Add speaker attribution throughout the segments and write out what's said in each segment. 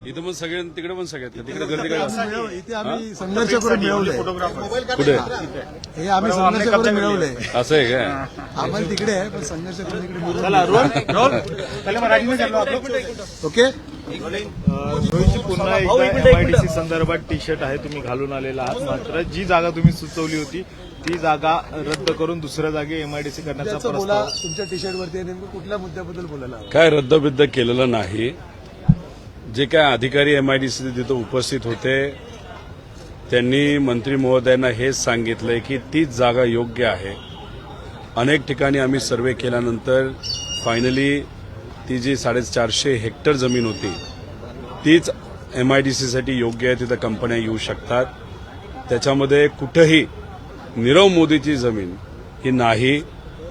Speaker 1: इथं पण सगळे तिकडे पण सगळे तिकडे गर्दी काय
Speaker 2: इथे आम्ही संघर्ष करून मिळवले.
Speaker 1: कुठे
Speaker 2: हे आम्ही संघर्ष करून मिळवले.
Speaker 1: असं आहे काय?
Speaker 2: आम्हाला तिकडे आहे पण संघर्ष करून इकडे ओके.
Speaker 3: रोहितजी, पुन्हा एकदा एमआयडीसी संदर्भात टी शर्ट आहे तुम्ही घालून आलेला आहात, मात्र जी जागा तुम्ही सुचवली होती ती जागा रद्द करून दुसऱ्या जागी एमआयडीसी करण्याचा
Speaker 2: बोला.
Speaker 3: प्रस्ताव.
Speaker 2: तुमच्या टी शर्ट वरती नेमकं कुठल्या मुद्द्याबद्दल बोलायला हवं?
Speaker 1: काय रद्दबिद्द केलेलं नाही. जे काय अधिकारी एमआयडीसी तिथं उपस्थित होते त्यांनी मंत्री महोदयांना हेच सांगितलंय की तीच जागा योग्य आहे. अनेक ठिकाणी आम्ही सर्वे केल्यानंतर फायनली ती जी 450 हेक्टर जमीन होती तीच एमआयडीसीसाठी योग्य आहे. तिथं कंपन्या येऊ शकतात. त्याच्यामध्ये कुठंही नीरव मोदीची जमीन ही नाही.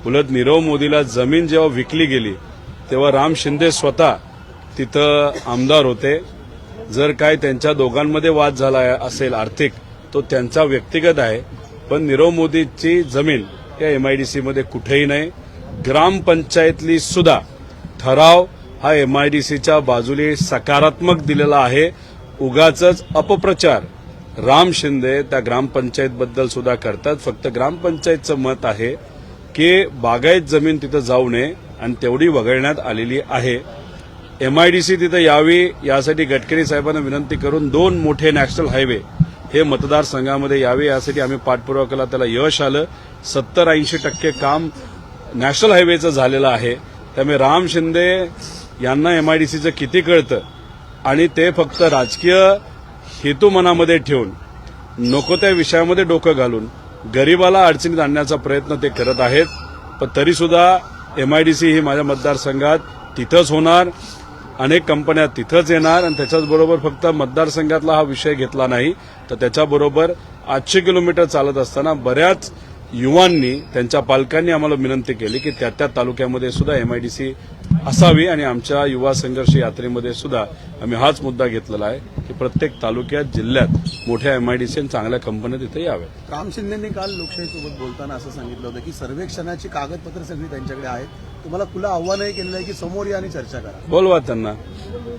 Speaker 1: उलट नीरव मोदीला जमीन जेव्हा विकली गेली तेव्हा राम शिंदे स्वतः तिथं आमदार होते. जर काय त्यांच्या दोघांमध्ये वाद झाला असेल आर्थिक तो त्यांचा व्यक्तिगत आहे, पण नीरव मोदीची जमीन या एमआयडीसीमध्ये कुठेही नाही. ग्रामपंचायतली सुद्धा ठराव हा एमआयडीसीच्या बाजूने सकारात्मक दिलेला आहे. उगाचच अपप्रचार राम शिंदे त्या ग्रामपंचायतबद्दल सुद्धा करतात. फक्त ग्रामपंचायतचं मत आहे की बागायत जमीन तिथं जाऊ नये आणि तेवढी वगळण्यात आलेली आहे. एमआयडीसी तिथं यावी यासाठी गडकरी साहेबांना विनंती करून 2 मोठे नॅशनल हायवे हे मतदारसंघामध्ये यावे यासाठी आम्ही पाठपुरावा केला. त्याला यश आलं. 70-80% काम नॅशनल हायवेचं झालेलं आहे. त्यामुळे राम शिंदे यांना एमआयडीसीचं किती कळतं आणि ते फक्त राजकीय हेतू मनामध्ये ठेवून नको त्या विषयामध्ये डोकं घालून गरिबाला अडचणीत आणण्याचा प्रयत्न ते करत आहेत. पण तरीसुद्धा एमआयडीसी ही माझ्या मतदारसंघात तिथंच होणार. अनेक कंपन्या तिथंच येणार आणि त्याच्याचबरोबर फक्त मतदारसंघातला हा विषय घेतला नाही तर त्याच्याबरोबर 800 किलोमीटर चालत असताना बऱ्याच युवांनी त्यांच्या पालकांनी आम्हाला विनंती केली की त्या तालुक्यामध्ये सुद्धा एमआयडीसी असावी आणि आमच्या युवा संघर्ष यात्रेमध्ये सुद्धा आम्ही हाच मुद्दा घेतलेला आहे की प्रत्येक तालुक्यात जिल्ह्यात मोठ्या एमआयडीसी आणि चांगल्या कंपन्या तिथे याव्यात.
Speaker 2: राम शिंदेंनी काल लोकशाहीसोबत बोलताना असं सांगितलं होतं की सर्वेक्षणाची कागदपत्र सगळी त्यांच्याकडे आहेत. तुम्हाला खुलं आव्हानही केलेलं आहे की समोर या आणि चर्चा करा.
Speaker 1: बोलवा त्यांना.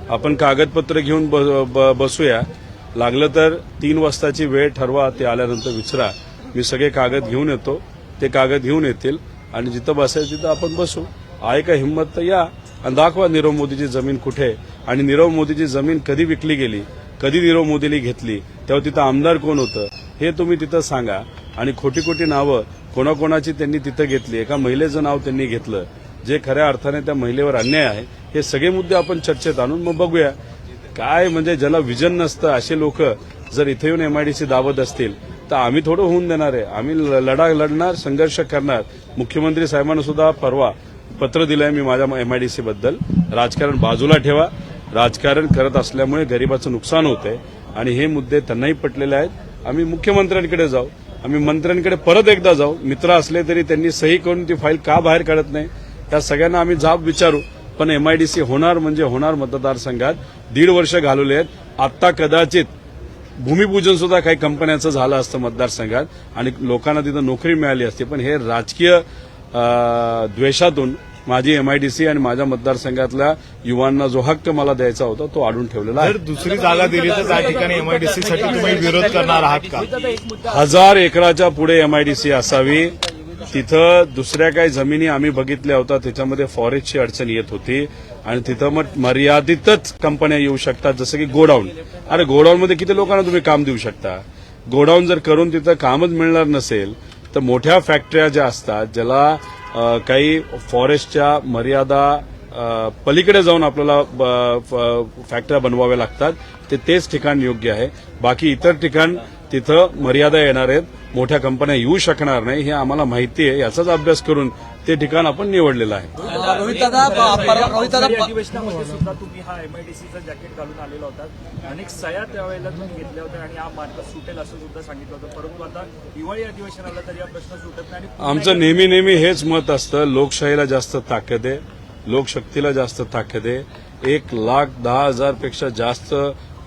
Speaker 1: आपण कागदपत्र घेऊन बसूया. लागलं तर 3 वाजताची वेळ ठरवा. ते आल्यानंतर विचारा. मी सगळे कागद घेऊन येतो. ते कागद घेऊन येतील आणि जिथं बसायचं तिथं आपण बसू. आहे का हिंमत तर या आणि दाखवा नीरव मोदीची जमीन कुठे आणि नीरव मोदीची जमीन कधी विकली गेली, कधी नीरव मोदीने घेतली, तेव्हा तिथं आमदार कोण होतं हे तुम्ही तिथं सांगा. आणि खोटी खोटी नावं कोणाकोणाची त्यांनी तिथं घेतली. एका महिलेचं नाव त्यांनी घेतलं जे खऱ्या अर्थाने त्या महिलेवर अन्याय आहे. हे सगळे मुद्दे आपण चर्चेत आणून मग बघूया. काय म्हणजे ज्याला विजन नसतं असे लोक जर इथे येऊन एमआयडीसी दावत असतील तर आम्ही थोडं होऊन देणार आहे. आम्ही लढणार, संघर्ष करणार. मुख्यमंत्री साहेबांना सुद्धा परवा पत्र दिलंय मी माझ्या एमआयडीसी बद्दल. राजकारण बाजूला ठेवा. राजकारण करत असल्यामुळे गरिबाचं नुकसान होतंय आणि हे मुद्दे त्यांनाही पटलेले आहेत. आम्ही मुख्यमंत्र्यांकडे जाऊ. आम्ही मंत्र्यांकडे परत एकदा जाऊ. मित्र असले तरी त्यांनी सही करून ती फाईल का बाहेर काढत नाही त्या सगळ्यांना आम्ही जाब विचारू. पण एमआयडीसी होणार म्हणजे होणार. मतदारसंघात 1.5 वर्ष घालवले आहेत. आता कदाचित भूमिपूजन सुद्धा काही कंपन्यांचं झालं असतं मतदारसंघात आणि लोकांना तिथं नोकरी मिळाली असती. पण हे राजकीय द्वेषातून माझी एमआयडीसी आणि माझ्या मतदारसंघातल्या युवांना जो हक्क मला द्यायचा होता तो अडून ठेवलेला आहे.
Speaker 3: जर दुसरी जागा दिली तर त्या ठिकाणी एमआयडीसी साठी तुम्ही विरोध करणार आहात का?
Speaker 1: 1000 एकराच्या पुढे एमआयडीसी असावी. तिथं दुसऱ्या काही जमिनी आम्ही बघितल्या होत्या त्याच्यामध्ये फॉरेस्टची अडचण येत होती आणि तिथं मग मर्यादितच कंपन्या येऊ शकतात. जसं की गोडाऊन. अरे गोडाऊनमध्ये किती लोकांना तुम्ही काम देऊ शकता? गोडाऊन जर करून तिथं कामच मिळणार नसेल तर मोठ्या फॅक्टऱ्या ज्या असतात ज्याला काही फॉरेस्टच्या मर्यादा पलीकडे जाऊन आपल्याला फॅक्टऱ्या बनवाव्या लागतात तेच ठिकाण योग्य आहे. बाकी इतर ठिकाण तिथं मर्यादा येणार आहेत. मोठ्या कंपन्या येऊ शकणार नाही हे आम्हाला माहिती आहे. याचाच अभ्यास करून ते ठिकाण आपण निवडलेलं आहे.
Speaker 4: अधिवेशनामध्ये सुद्धा तुम्ही हा एमआयडीसीचा जॅकेट घालून आलेला होता. अनेक सह्या त्यावेळेला तुम्ही घेतल्या होत्या आणि हा मार्ग सुटेल असं सुद्धा सांगितलं होतं. परंतु आता दिवाळी अधिवेशनाला तर हा प्रश्न सुटत नाही.
Speaker 1: आमचं नेहमी हेच मत असतं. लोकशाहीला जास्त ताकद आहे. लोकशक्तीला जास्त ताकद आहे. 1,10,000 पेक्षा जास्त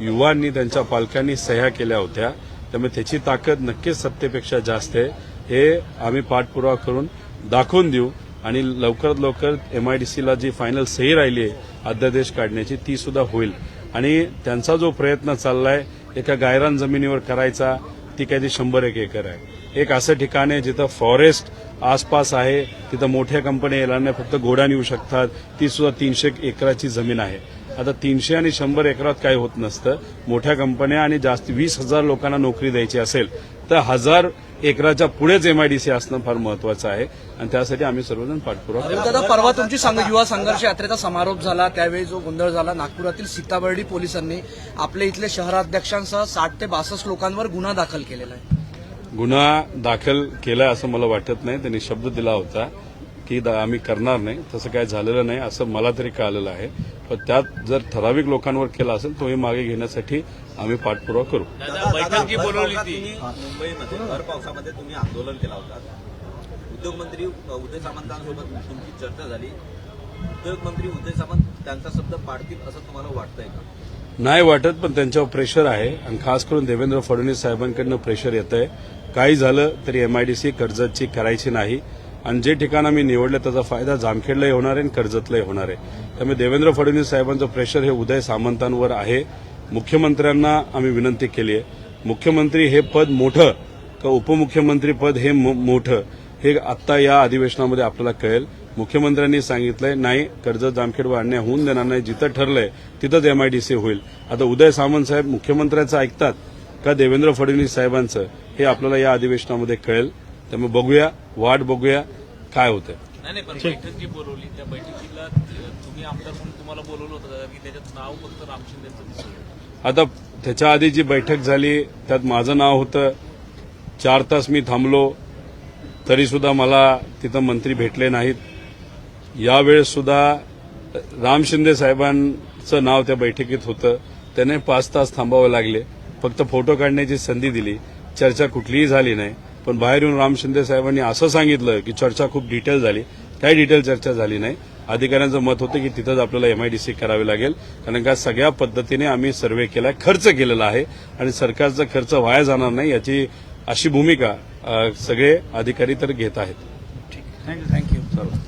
Speaker 1: युवांनी त्यांच्या पालकांनी सह्या केल्या होत्या. त्यामुळे त्याची ताकद नक्कीच सत्तेपेक्षा जास्त आहे. हे आम्ही पाठपुरावा करून दाखवून देऊ आणि लवकरात लवकर एमआयडीसीला जी फायनल सही राहिली आहे अध्यादेश काढण्याची ती सुद्धा होईल. आणि त्यांचा जो प्रयत्न चाललाय एका गायरान जमिनीवर करायचा, ती काही 100 एकर आहे. एक असं ठिकाण आहे जिथं फॉरेस्ट आसपास आहे, तिथं मोठ्या कंपन्या येणार नाही, फक्त गोडाऊन येऊ शकतात, ती सुद्धा 300 एकराची जमीन आहे. आता 300 आणि 100 एकरात काही होत नसतं. मोठ्या कंपन्या आणि जास्त 20,000 लोकांना नोकरी द्यायची असेल तर 1000 एकराच्या पुढेच एमआयडीसी असणं फार महत्वाचं आहे आणि त्यासाठी आम्ही सर्वजण पाठपुरावा करतो.
Speaker 5: दादा, परवा तुमची युवा संघर्ष यात्रेचा समारोप झाला, त्यावेळी जो गोंधळ झाला, नागपुरातील सीताबर्डी पोलिसांनी आपल्या इथले शहराध्यक्षांसह 60 ते 62 लोकांवर गुन्हा दाखल केलेला आहे.
Speaker 1: गुन्हा दाखल केलाय असं मला वाटत नाही. त्यांनी शब्द दिला होता की आम्ही करणार नाही, तसं काय झालेलं नाही असं मला तरी कळालेलं आहे. पण त्यात जर ठराविक लोकांवर केला असेल तोही मागे घेण्यासाठी आम्ही पाठपुरावा करू.
Speaker 6: बैठक जी बोलवली ती मुंबईमध्ये भर पावसामध्ये तुम्ही आंदोलन केला होता. उद्योगमंत्री उदय सामंतांसोबत तुमची चर्चा झाली. उद्योगमंत्री उदय सामंत त्यांचा शब्द पाडतील असं तुम्हाला वाटतंय का?
Speaker 1: नाही वाटत, पण त्यांच्यावर प्रेशर आहे आणि खास करून देवेंद्र फडणवीस साहेबांकडनं प्रेशर येत आहे. काही झालं तरी एमआयडीसी कर्जतची करायची नाही आणि जे ठिकाण आम्ही निवडलं त्याचा फायदा जामखेडलाही होणार आहे आणि कर्जतलाही होणार आहे. त्यामुळे देवेंद्र फडणवीस साहेबांचं प्रेशर हे उदय सामंतांवर आहे. मुख्यमंत्र्यांना आम्ही विनंती केली आहे, मुख्यमंत्री हे पद मोठं का उपमुख्यमंत्री पद हे मोठं हे आत्ता या अधिवेशनामध्ये आपल्याला कळेल. मुख्यमंत्र्यांनी सांगितलंय नाही, कर्जत जामखेड अन्याय होऊन देणार नाही, जिथं ठरलंय तिथंच एमआयडीसी होईल. आता उदय सामंत साहेब मुख्यमंत्र्यांचं ऐकतात का देवेंद्र फडणवीस साहेबांचं हे आपल्याला या अधिवेशनामध्ये कळेल. त्यामुळे बघूया, वाट बघूया काय होतं.
Speaker 6: नाही पण बैठक जी बोलवली त्या बैठकीला तुम्ही आमदार म्हणून तुम्हाला बोलवलं होतं की त्याच्यात नाव फक्त राम शिंदेचं दिसलं.
Speaker 1: आता त्याच्या आधी जी बैठक झाली त्यात माझं नाव होतं. 4 तास मी थांबलो तरी सुद्धा मला तिथं मंत्री भेटले नाहीत. यावेळेस सुद्धा राम शिंदे साहेबांचं नाव त्या बैठकीत होतं. त्याने 5 तास थांबावे लागले. फक्त फोटो काढण्याची संधी दिली, चर्चा कुठलीही झाली नाही. पण बाहेर येऊन राम शिंदे साहेबांनी असं सांगितलं की चर्चा खूप डिटेल झाली. काही डिटेल चर्चा झाली नाही. अधिकाऱ्यांचं मत होतं की तिथंच आपल्याला एमआयडीसी करावी लागेल, कारण का सगळ्या पद्धतीने आम्ही सर्व्हे केलाय, खर्च केलेला आहे आणि सरकारचा खर्च वाया जाणार नाही याची अशी भूमिका सगळे अधिकारी तर घेत आहेत.
Speaker 5: थँक्यू.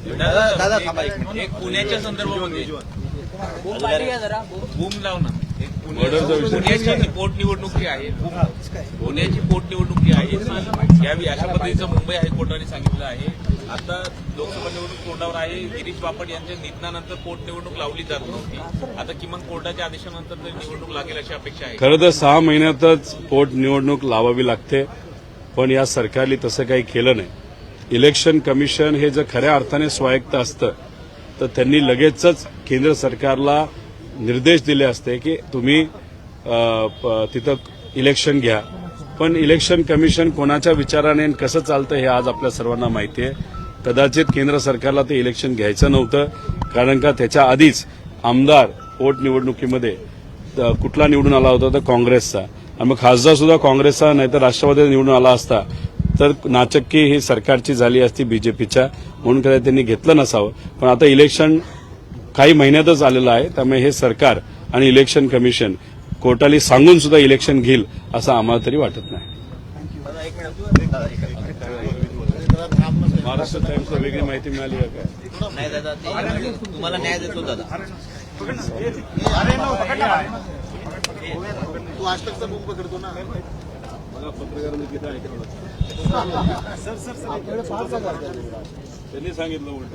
Speaker 6: दादा थांबा एक पुण्याच्या संदर्भामध्ये बूम लाव ना. एक पुण्याची पोटनिवडणूक जी आहे, पुण्याची पोटनिवडणूक जी आहे यावी अशा पद्धतीचं मुंबई हायकोर्टाने सांगितलं आहे. आता लोकसभा निवडणूक तोंडावर आहे. गिरीश बापट यांच्या निधनानंतर पोटनिवडणूक लावली जात नव्हती. आता किमान कोर्टाच्या आदेशानंतर तरी निवडणूक लागेल अशी अपेक्षा आहे.
Speaker 1: खरं तर 6 महिन्यातच पोटनिवडणूक लावावी लागते, पण या सरकारने तसं काही केलं नाही. इलेक्शन कमिशन हे जर खऱ्या अर्थाने स्वायत्त असतं तर त्यांनी लगेचच केंद्र सरकारला निर्देश दिले असते की तुम्ही तिथं इलेक्शन घ्या. पण इलेक्शन कमिशन कोणाच्या विचाराने आणि कसं चालतं हे आज आपल्या सर्वांना माहिती आहे. कदाचित केंद्र सरकारला ते इलेक्शन घ्यायचं नव्हतं, कारण का त्याच्या आधीच आमदार पोटनिवडणुकीमध्ये कुठला निवडून आला होता तर काँग्रेसचा, आणि मग खासदार सुद्धा काँग्रेसचा नाही तर राष्ट्रवादीचा निवडून आला असता तर नाचक्की ही सरकारची झाली असती बीजेपीच्या, म्हणून कदाचित त्यांनी घेतलं नसावं. पण आता इलेक्शन काही महिन्यातच आलेलं आहे, त्यामुळे हे सरकार आणि इलेक्शन कमिशन कोर्टाला सांगून सुद्धा इलेक्शन घेईल असं आम्हाला तरी वाटत नाही. महाराष्ट्र टाइम्सला वेगळी माहिती मिळाली आहे काय?
Speaker 6: नाही दादा, ते तुम्हाला न्याय देतो दादा.
Speaker 2: तू आज तकचा बूम पकडतो ना.
Speaker 1: मला पत्रकारांनी किती ऐकलं त्यांनी सांगितलं उलट